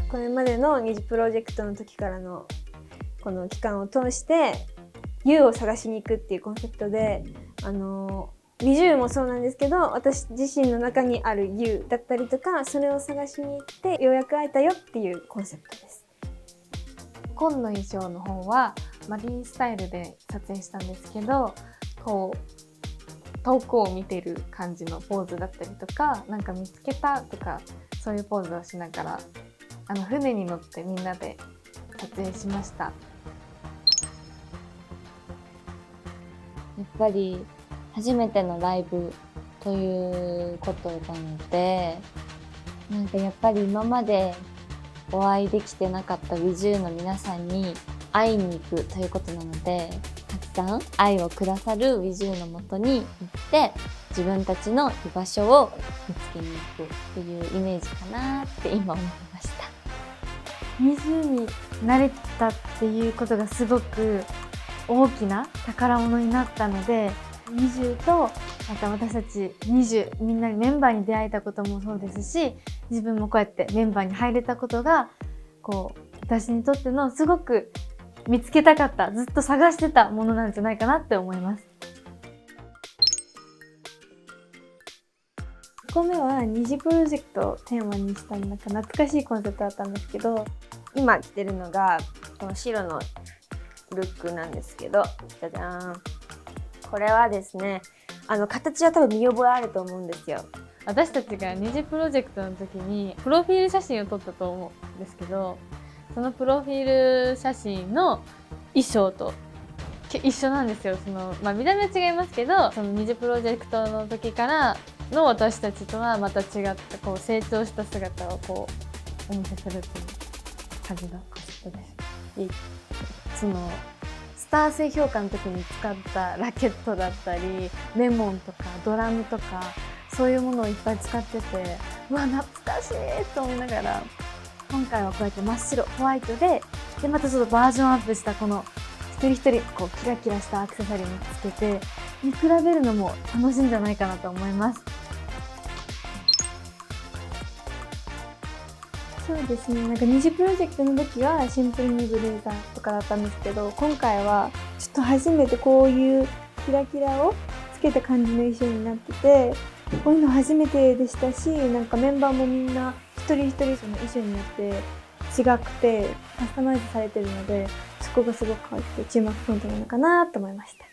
これまでの二次プロジェクトの時からのこの期間を通して You を探しに行くっていうコンセプトでWiZUもそうなんですけど、私自身の中にある You だったりとか、それを探しに行ってようやく会えたよっていうコンセプトです。紺の衣装の方はマリースタイルで撮影したんですけど、こう遠くを見てる感じのポーズだったりとか、なんか見つけたとかそういうポーズをしながら船に乗ってみんなで撮影しました。やっぱり初めてのライブということなので、なんかやっぱり今までお会いできてなかった WiZU の皆さんに会いに行くということなので、たくさん愛をくださる WiZU のもとに行って自分たちの居場所を見つけに行くっていうイメージかなって今思いました。WiZU になれたっていうことがすごく大きな宝物になったので、WiZU とまた私たち20みんなにメンバーに出会えたこともそうですし、自分もこうやってメンバーに入れたことが私にとってのすごく見つけたかった、ずっと探してたものなんじゃないかなって思います。1個目は二次プロジェクトをテーマにしたなんか懐かしいコンセプトだったんですけど、今着てるのがこの白のルックなんですけど、じゃじゃーん。これはですね、形は多分見覚えあると思うんですよ。私たちが二次プロジェクトの時にプロフィール写真を撮ったと思うんですけど、そのプロフィール写真の衣装と一緒なんですよ。見た目は違いますけど、その二次プロジェクトの時からの私たちとはまた違った成長した姿をお見せするっていう感じのコンセプトです。スター性評価の時に使ったラケットだったりレモンとかドラムとかそういうものをいっぱい使ってて、うわ懐かしいと思いながら、今回はこうやって真っ白ホワイトでまたちょっとバージョンアップしたこの一人一人キラキラしたアクセサリーもつけて見比べるのも楽しいんじゃないかなと思います。そうですね、なんか二次プロジェクトの時はシンプルにブレザーとかだったんですけど、今回はちょっと初めてこういうキラキラをつけた感じの衣装になってて、こういうの初めてでしたし、なんかメンバーもみんな一人一人その衣装によって違くてカスタマイズされてるので、そこがすごく変わって注目ポイントなのかなと思いました。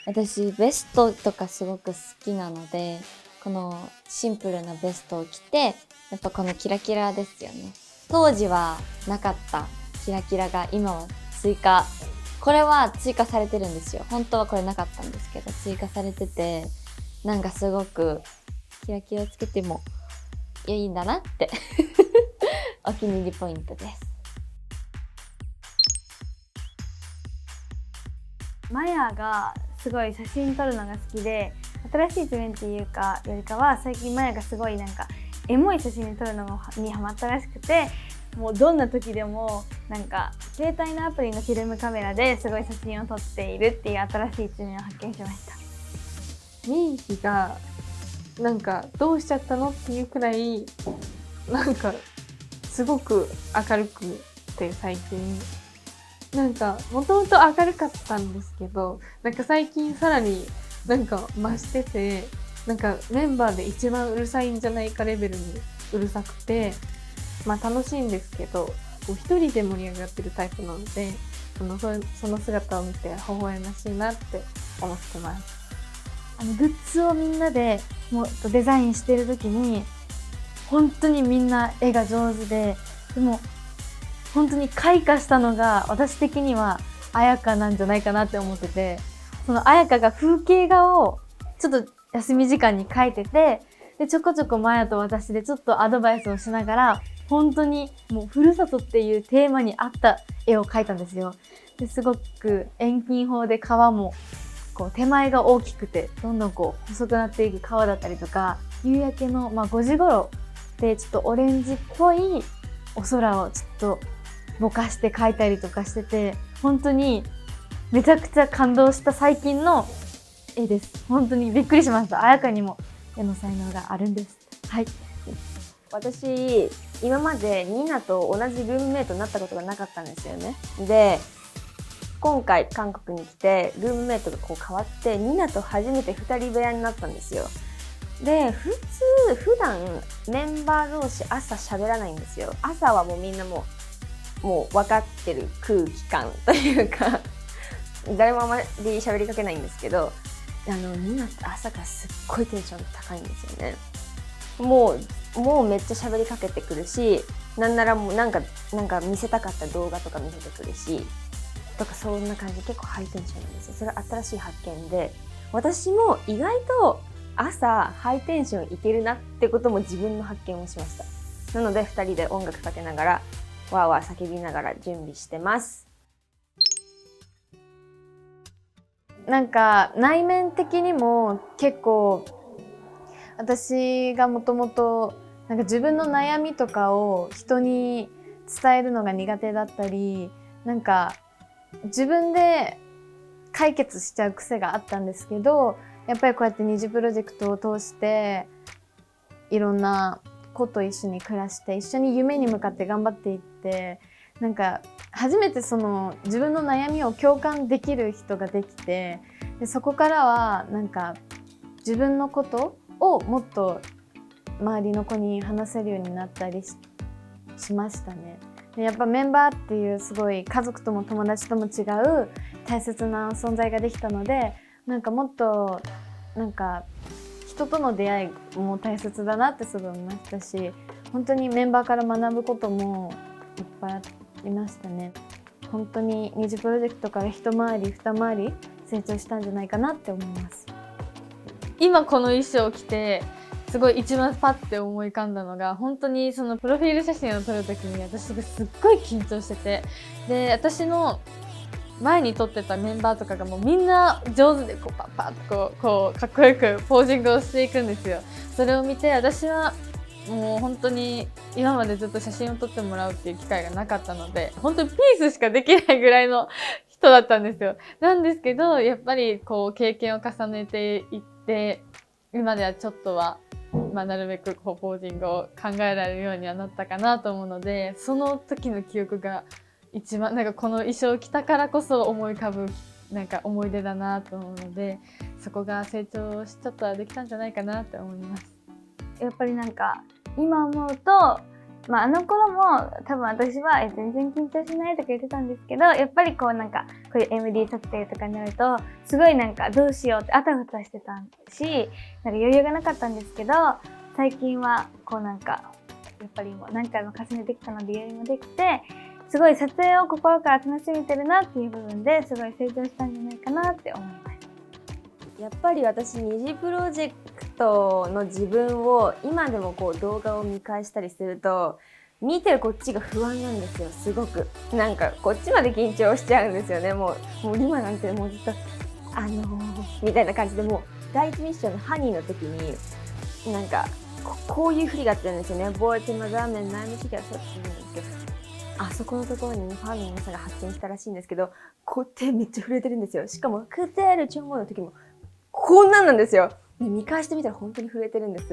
私ベストとかすごく好きなので、このシンプルなベストを着て、やっぱこのキラキラですよね。当時はなかったキラキラが今はこれは追加されてるんですよ。本当はこれなかったんですけど追加されてて、なんかすごくキラキラつけてもいいんだなってお気に入りポイントです。マヤがすごい写真撮るのが好きで、新しい一面っていうかよりかは最近マヤがすごいなんかエモい写真に撮るのにハマったらしくて、もうどんな時でもなんか携帯のアプリのフィルムカメラですごい写真を撮っているっていう新しい一面を発見しました。ミーヒがなんかどうしちゃったのっていうくらいなんかすごく明るくて、最近なんかもともと明るかったんですけど、なんか最近さらになんか増してて、なんかメンバーで一番うるさいんじゃないかレベルにうるさくて、楽しいんですけど一人で盛り上がってるタイプなので、その姿を見て微笑ましいなって思ってます。グッズをみんなでもっとデザインしてる時に本当にみんな絵が上手で、でも本当に開花したのが私的には彩香なんじゃないかなって思ってて、その彩香が風景画をちょっと休み時間に描いてて、でちょこちょこマヤと私でちょっとアドバイスをしながら、本当にもうふるさとっていうテーマに合った絵を描いたんですよ。ですごく遠近法で川も手前が大きくてどんどん細くなっていく川だったりとか、夕焼けの5時頃でちょっとオレンジっぽいお空をちょっとぼかして描いたりとかしてて、本当にめちゃくちゃ感動した最近の絵です。本当にびっくりしました。彩香にも絵の才能があるんです。はい。私今までニナと同じルームメイトになったことがなかったんですよね。で今回韓国に来てルームメイトがこう変わってニナと初めて2人部屋になったんですよ。で普段メンバー同士朝喋らないんですよ。朝はもうみんなもう分かってる空気感というか誰もあまり喋りかけないんですけど、ニナって朝からすっごいテンション高いんですよね。もうめっちゃ喋りかけてくるし、なんならもうなんか見せたかった動画とか見せてくるしとか、そんな感じで結構ハイテンションなんですよ。それは新しい発見で、私も意外と朝ハイテンションいけるなってことも自分の発見をしました。なので2人で音楽かけながらわーわー叫びながら準備してます。なんか内面的にも結構私がもともとなんか自分の悩みとかを人に伝えるのが苦手だったり、なんか自分で解決しちゃう癖があったんですけど、やっぱりこうやって二次プロジェクトを通していろんな子と一緒に暮らして一緒に夢に向かって頑張っていって、なんか初めてその自分の悩みを共感できる人ができて、でそこからはなんか自分のことをもっと周りの子に話せるようになったり しましたね。でやっぱメンバーっていうすごい家族とも友達とも違う大切な存在ができたので、なんかもっとなんか人との出会いも大切だなってすごい思いましたし、本当にメンバーから学ぶこともいっぱいありましたね。本当に二次プロジェクトから一回り二回り成長したんじゃないかなって思います。今この衣装を着てすごい一番パッて思い浮かんだのが、本当にそのプロフィール写真を撮る時に私がすっごい緊張してて、で私の前に撮ってたメンバーとかがもうみんな上手でこうパッパッとこうかっこよくポージングをしていくんですよ。それを見て私はもう本当に今までずっと写真を撮ってもらうっていう機会がなかったので、本当にピースしかできないぐらいの人だったんですよ。なんですけどやっぱりこう経験を重ねていって、今ではちょっとはなるべくこうポージングを考えられるようにはなったかなと思うので、その時の記憶が一番なんかこの衣装を着たからこそ思い浮かぶなんか思い出だなと思うので、そこが成長しちょっとはできたんじゃないかなって思います。やっぱりなんか今思うと、あの頃も多分私は全然緊張しないとか言ってたんですけど、やっぱりこうなんかこういう MD 撮影とかになるとすごいなんかどうしようってあたふたしてたし、なんか余裕がなかったんですけど、最近はこうなんかやっぱりもう何回も重ねてきたので余裕もできて、すごい撮影を心から楽しめてるなっていう部分ですごい成長したんじゃないかなって思います。やっぱり私二次プロジェクトの自分を今でもこう動画を見返したりすると、見てるこっちが不安なんですよ。すごくなんかこっちまで緊張しちゃうんですよね。もうリマなんてもうずっとみたいな感じで、もう第一ミッションのハニーの時になんかこういう振りがあったんですよね。ボーティマザーメンナイムシキャソって言うんですけど、あそこのところにファンの皆さんが発見したらしいんですけど、こう手めっちゃ震えてるんですよ。しかもクテールチョンモの時もこんなんですよ。で見返してみたら本当に震えてるんです。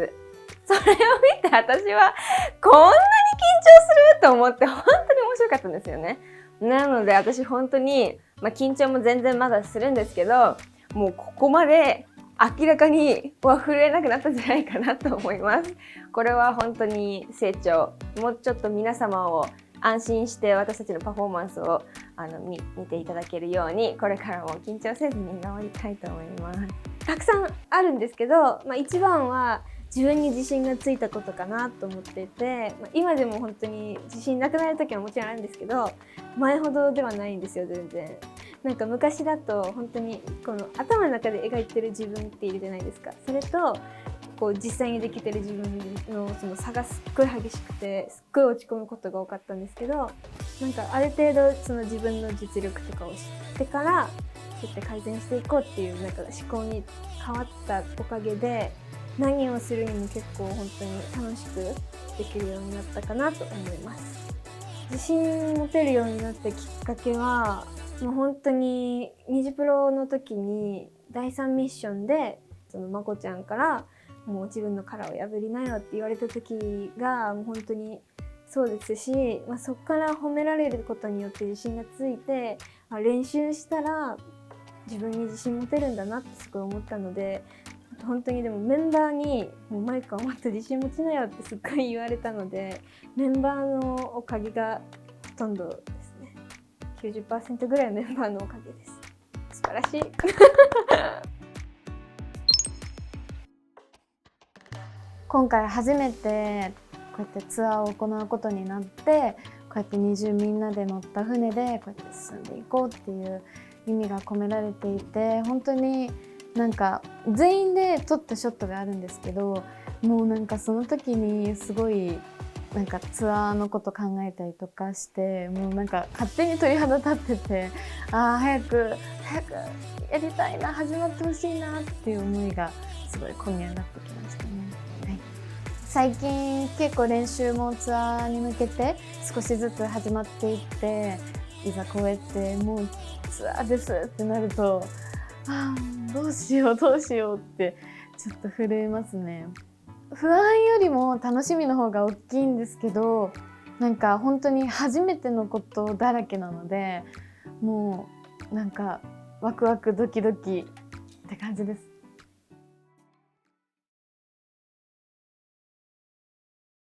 それを見て私はこんなに緊張すると思って本当に面白かったんですよね。なので私本当に、緊張も全然まだするんですけど、もうここまで明らかに震えなくなったんじゃないかなと思います。これは本当に成長。もうちょっと皆様を安心して私たちのパフォーマンスを見ていただけるように、これからも緊張せずに頑張りたいと思います。たくさんあるんですけど、一番は自分に自信がついたことかなと思っていて、今でも本当に自信なくなる時はもちろんあるんですけど、前ほどではないんですよ。全然なんか昔だと本当にこの頭の中で描いてる自分っているじゃないですか。それとこう実際にできてる自分のその差がすっごい激しくて、すっごい落ち込むことが多かったんですけど、なんかある程度その自分の実力とかを知ってからそうやって改善していこうっていうなんか思考に変わったおかげで、何をするにも結構本当に楽しくできるようになったかなと思います。自信持てるようになったきっかけは、もう本当にニジプロの時に第3ミッションでそのまこちゃんからもう自分の殻を破りなよって言われた時がもう本当にそうですし、そこから褒められることによって自信がついて、練習したら自分に自信持てるんだなってすごい思ったので、本当にでもメンバーにもうマイクはもっと自信持ちなよってすっごい言われたので、メンバーのおかげがほとんどですね。90% ぐらいメンバーのおかげです。素晴らしい。今回初めてこうやってツアーを行うことになって、こうやって20みんなで乗った船でこうやって進んでいこうっていう意味が込められていて、本当になんか全員で撮ったショットがあるんですけど、もうなんかその時にすごいなんかツアーのこと考えたりとかして、もうなんか勝手に鳥肌立ってて、早くやりたいな、始まってほしいなっていう思いがすごい込み上がってきましたね。最近結構練習もツアーに向けて少しずつ始まっていって、いざこうやってもうツアーですってなると、どうしようってちょっと震えますね。不安よりも楽しみの方が大きいんですけど、なんか本当に初めてのことだらけなので、もうなんかワクワクドキドキって感じです。